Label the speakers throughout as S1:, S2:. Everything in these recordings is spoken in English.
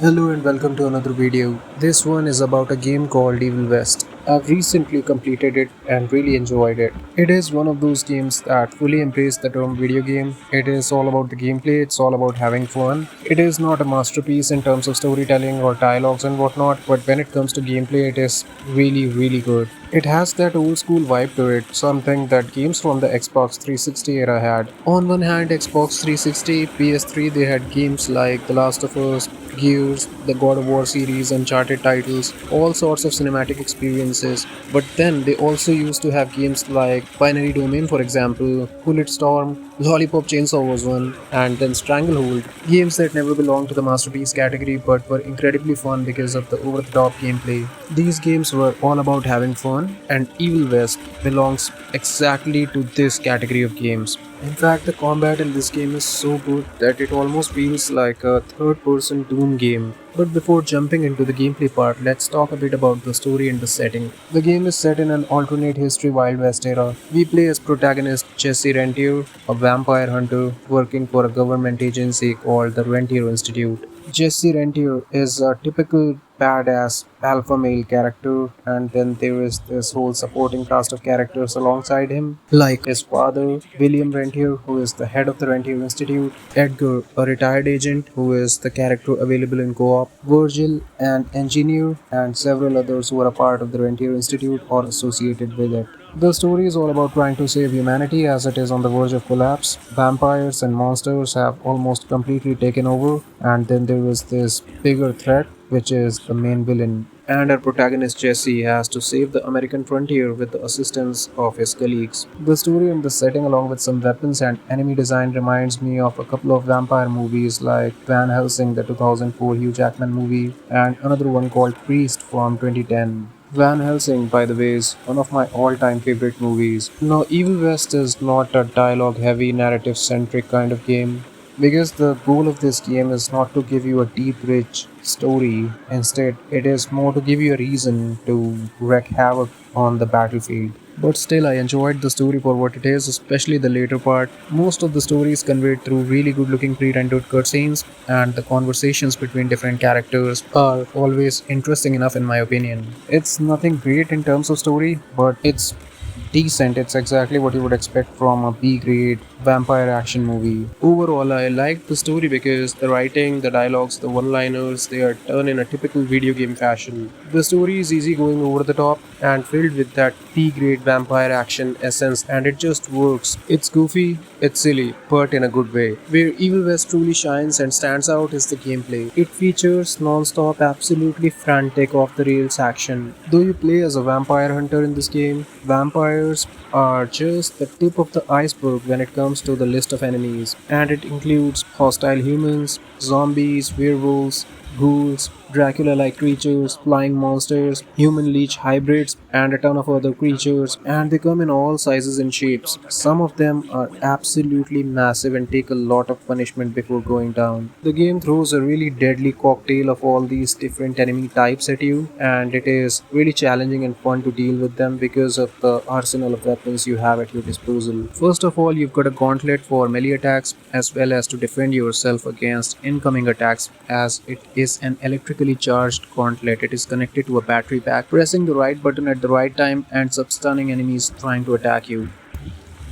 S1: Hello and welcome to another video. This one is about a game called Evil West. I've recently completed it and really enjoyed it. It is one of those games that fully embrace the term video game. It is all about the gameplay, it's all about having fun. It is not a masterpiece in terms of storytelling or dialogues and whatnot, but when it comes to gameplay, it is really good. It has that old school vibe to it, something that games from the Xbox 360 era had. On one hand, Xbox 360, PS3, they had games like The Last of Us, Gears, the God of War series, Uncharted titles, all sorts of cinematic experiences. But then they also used to have games like Binary Domain, for example, Bulletstorm, Lollipop Chainsaw was one, and then Stranglehold. Games that never belonged to the masterpiece category but were incredibly fun because of the over the top gameplay. These games were all about having fun, and Evil West belongs exactly to this category of games. In fact, the combat in this game is so good that it almost feels like a third person Doom game. But before jumping into the gameplay part, let's talk a bit about the story and the setting. The game is set in an alternate history Wild West era. We play as protagonist Jesse Rentier, a vampire hunter working for a government agency called the Rentier Institute. Jesse Rentier is a typical badass alpha male character, and then there is this whole supporting cast of characters alongside him, like his father, William Rentier, who is the head of the Rentier Institute, Edgar, a retired agent who is the character available in co op, Virgil, an engineer, and several others who are a part of the Rentier Institute or associated with it. The story is all about trying to save humanity as it is on the verge of collapse. Vampires and monsters have almost completely taken over, and then there is this bigger threat, which is the main villain. And our protagonist Jesse has to save the American frontier with the assistance of his colleagues. The story and the setting, along with some weapons and enemy design, reminds me of a couple of vampire movies like Van Helsing, the 2004 Hugh Jackman movie, and another one called Priest from 2010. Van Helsing, by the way, is one of my all time favorite movies. Now, Evil West is not a dialogue heavy, narrative centric kind of game because the goal of this game is not to give you a deep, rich story. Instead, it is more to give you a reason to wreak havoc on the battlefield. But still, I enjoyed the story for what it is, especially the later part. Most of the story is conveyed through really good looking pre rendered cutscenes, and the conversations between different characters are always interesting enough, in my opinion. It's nothing great in terms of story, but it's decent. It's exactly what you would expect from a B grade vampire action movie. Overall, I liked the story because the writing, the dialogues, the one liners, they are done in a typical video game fashion. The story is easy going over the top and filled with that B grade vampire action essence, and it just works. It's goofy, it's silly, but in a good way. Where Evil West truly shines and stands out is the gameplay. It features non stop, absolutely frantic, off the rails action. Though you play as a vampire hunter in this game, vampires are just the tip of the iceberg when it comes to the list of enemies, and it includes hostile humans, zombies, werewolves, ghouls, Dracula like creatures, flying monsters, human leech hybrids, and a ton of other creatures, and they come in all sizes and shapes. Some of them are absolutely massive and take a lot of punishment before going down. The game throws a really deadly cocktail of all these different enemy types at you, and it is really challenging and fun to deal with them because of the arsenal of weapons you have at your disposal. First of all, you've got a gauntlet for melee attacks as well as to defend yourself against incoming attacks, as it is an electrically charged gauntlet. It is connected to a battery pack. Pressing the right button at the right time ends up stunning enemies trying to attack you.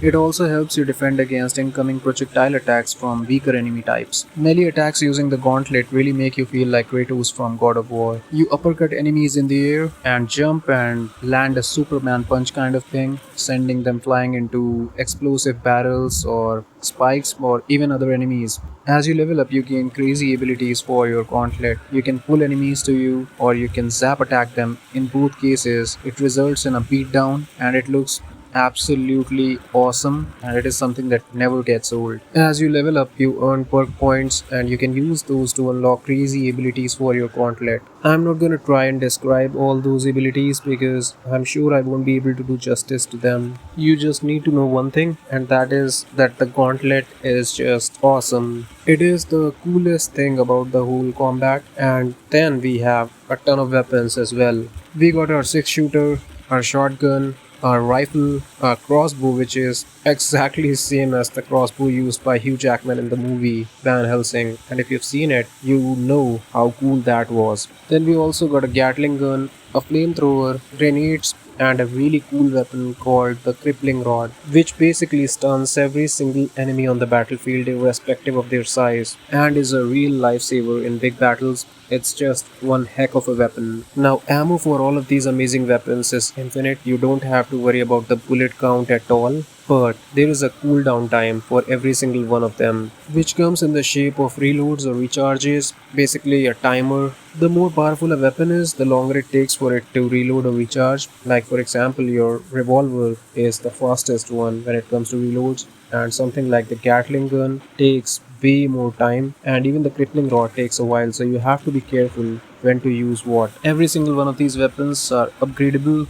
S1: It also helps you defend against incoming projectile attacks from weaker enemy types. Melee attacks using the gauntlet really make you feel like Kratos from God of War. You uppercut enemies in the air and jump and land a Superman punch kind of thing, sending them flying into explosive barrels or spikes or even other enemies. As you level up, you gain crazy abilities for your gauntlet. You can pull enemies to you or you can zap attack them. In both cases, it results in a beatdown and it looks absolutely awesome, and it is something that never gets old. As you level up, you earn perk points and you can use those to unlock crazy abilities for your gauntlet. I'm not gonna try and describe all those abilities because I'm sure I won't be able to do justice to them. You just need to know one thing, and that is that the gauntlet is just awesome. It is the coolest thing about the whole combat, and then we have a ton of weapons as well. We got our 6 shooter, our shotgun, a rifle, a crossbow, which is exactly same as the crossbow used by Hugh Jackman in the movie Van Helsing. And if you've seen it, you know how cool that was. Then we also got a Gatling gun, a flamethrower, grenades, and a really cool weapon called the Crippling Rod, which basically stuns every single enemy on the battlefield irrespective of their size, and is a real lifesaver in big battles. It's just one heck of a weapon. Now, ammo for all of these amazing weapons is infinite. You don't have to worry about the bullet count at all. But there is a cooldown time for every single one of them, which comes in the shape of reloads or recharges, basically a timer. The more powerful a weapon is, the longer it takes for it to reload or recharge. Like, for example, your revolver is the fastest one when it comes to reloads, and something like the Gatling gun takes way more time, and even the crippling rod takes a while, so you have to be careful when to use what. Every single one of these weapons are upgradable,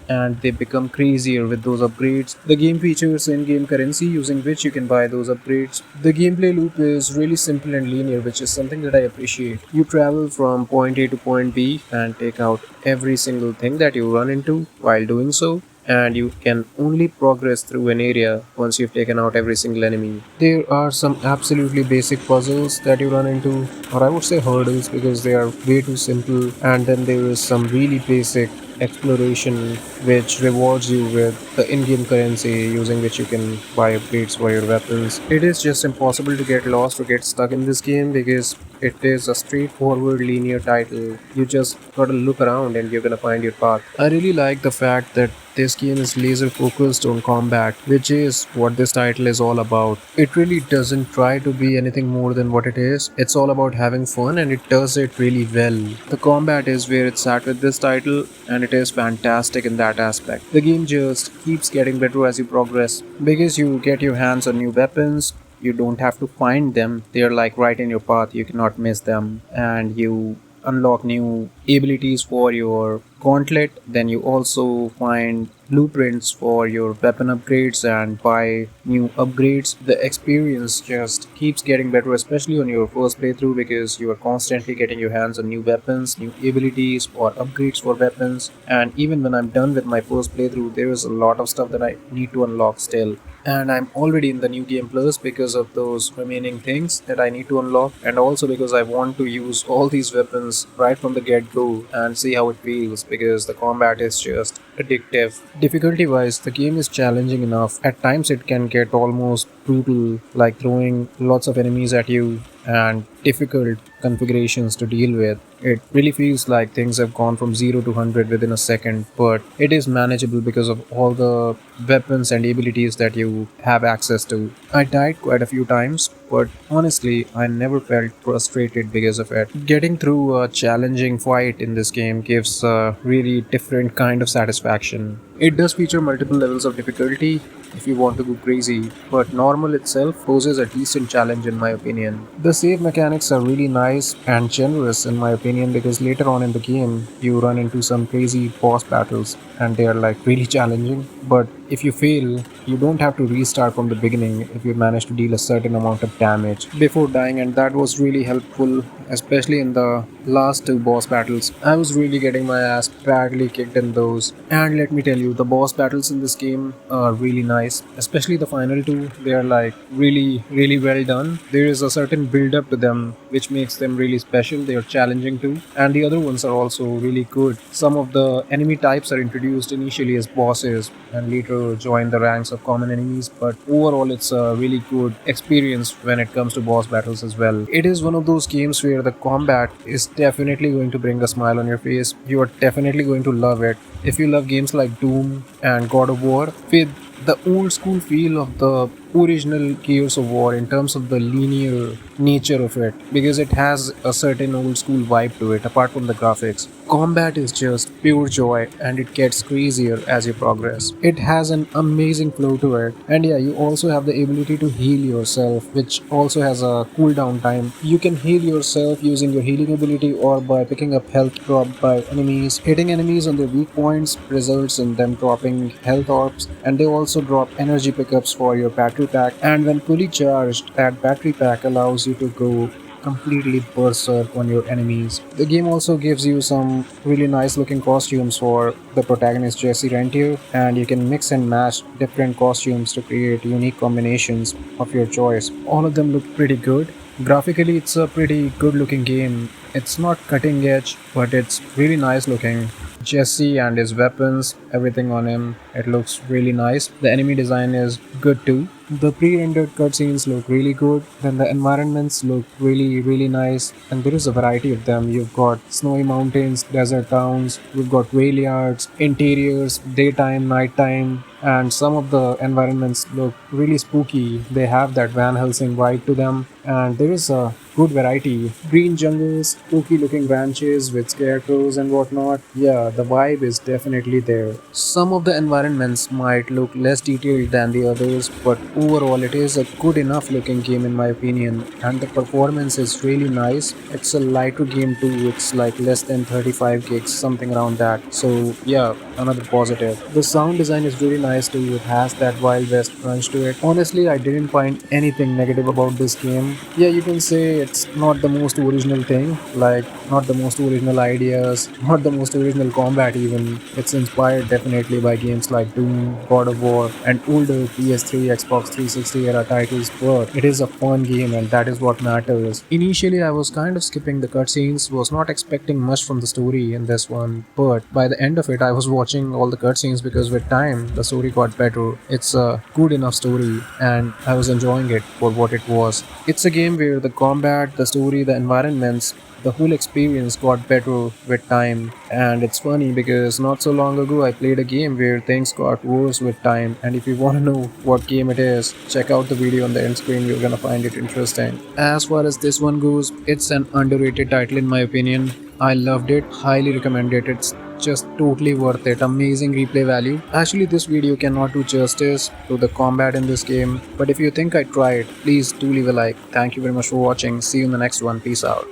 S1: and they become crazier with those upgrades. The game features in-game currency using which you can buy those upgrades. The gameplay loop is really simple and linear, which is something that I appreciate. You travel from point A to point B and take out every single thing that you run into while doing so, and you can only progress through an area once you've taken out every single enemy. There are some absolutely basic puzzles that you run into, or I would say hurdles because they are way too simple, and then there is some really basic exploration which rewards you with the in-game currency using which you can buy upgrades for your weapons. It is just impossible to get lost or get stuck in this game because it is a straightforward linear title. You just gotta look around and you're gonna find your path. I really like the fact that this game is laser focused on combat, which is what this title is all about. It really doesn't try to be anything more than what it is. It's all about having fun and it does it really well. The combat is where it's at with this title, and it is fantastic in that aspect. The game just keeps getting better as you progress because you get your hands on new weapons. You don't have to find them, they're like right in your path, you cannot miss them, and you unlock new abilities for your gauntlet. Then you also find blueprints for your weapon upgrades and buy new upgrades. The experience just keeps getting better, especially on your first playthrough, because you are constantly getting your hands on new weapons, new abilities, or upgrades for weapons. And even when I'm done with my first playthrough, there is a lot of stuff that I need to unlock still, and I'm already in the new game plus because of those remaining things that I need to unlock, and also because I want to use all these weapons right from the get-go and see how it feels, because the combat is just addictive. Difficulty wise, the game is challenging enough. At times it can get almost brutal, like throwing lots of enemies at you and difficult configurations to deal with. It really feels like things have gone from 0 to 100 within a second, but it is manageable because of all the weapons and abilities that you have access to. I died quite a few times, but honestly, I never felt frustrated because of it. Getting through a challenging fight in this game gives a really different kind of satisfaction. It does feature multiple levels of difficulty if you want to go crazy, but normal itself poses a decent challenge in my opinion. The save mechanics are really nice and generous in my opinion, because later on in the game you run into some crazy boss battles and they are like really challenging, but if you fail, you don't have to restart from the beginning if you manage to deal a certain amount of damage before dying, and that was really helpful, especially in the last two boss battles. I was really getting my ass badly kicked in those, and let me tell you, the boss battles in this game are really nice, especially the final two. They are like really well done. There is a certain build up to them which makes them really special. They are challenging too, and the other ones are also really good. Some of the enemy types are introduced initially as bosses and later join the ranks of common enemies, but overall it's a really good experience when it comes to boss battles as well. It is one of those games where the combat is definitely going to bring a smile on your face. You are definitely going to love it. If you love games like Doom and God of War with the old school feel of the original Gears of War in terms of the linear nature of it, because it has a certain old school vibe to it apart from the graphics. Combat is just pure joy and it gets crazier as you progress. It has an amazing flow to it, and yeah, you also have the ability to heal yourself, which also has a cooldown time. You can heal yourself using your healing ability or by picking up health dropped by enemies. Hitting enemies on their weak points results in them dropping health orbs, and they also drop energy pickups for your battery pack, and when fully charged, that battery pack allows you to go completely berserk on your enemies. The game also gives you some really nice looking costumes for the protagonist Jesse Rentier, and you can mix and match different costumes to create unique combinations of your choice. All of them look pretty good. Graphically, it's a pretty good looking game. It's not cutting edge, but it's really nice looking. Jesse and his weapons, everything on him, it looks really nice. The enemy design is good too. The pre-rendered cutscenes look really good. Then the environments look really nice, and there is a variety of them. You've got snowy mountains, desert towns, you've got whale yards, interiors, daytime, nighttime, and some of the environments look really spooky. They have that Van Helsing vibe to them, and there is a good variety. Green jungles, spooky looking ranches with scarecrows and whatnot. Yeah, the vibe is definitely there. Some of the environments might look less detailed than the others, but overall it is a good enough looking game in my opinion, and the performance is really nice. It's a lighter game too, it's like less than 35 gigs, something around that. So yeah, another positive. The sound design is really nice too, it has that Wild West crunch to it. Honestly, I didn't find anything negative about this game. Yeah, you can say it's not the most original thing, like not the most original ideas, not the most original combat even. It's inspired definitely by games like Doom, God of War, and older PS3, Xbox 360 era titles, but it is a fun game and that is what matters. Initially, I was kind of skipping the cutscenes, was not expecting much from the story in this one, but by the end of it, I was watching all the cutscenes because with time, the story got better. It's a good enough story, and I was enjoying it for what it was. It's a game where the combat, the story, the environments, the whole experience got better with time. And it's funny because not so long ago I played a game where things got worse with time, and if you want to know what game it is, check out the video on the end screen, you're gonna find it interesting. As far as this one goes, it's an underrated title in my opinion. I loved it, highly recommend it. It's just totally worth it. Amazing replay value. Actually, this video cannot do justice to the combat in this game, but if you think I tried, please do leave a like. Thank you very much for watching. See you in the next one. Peace out.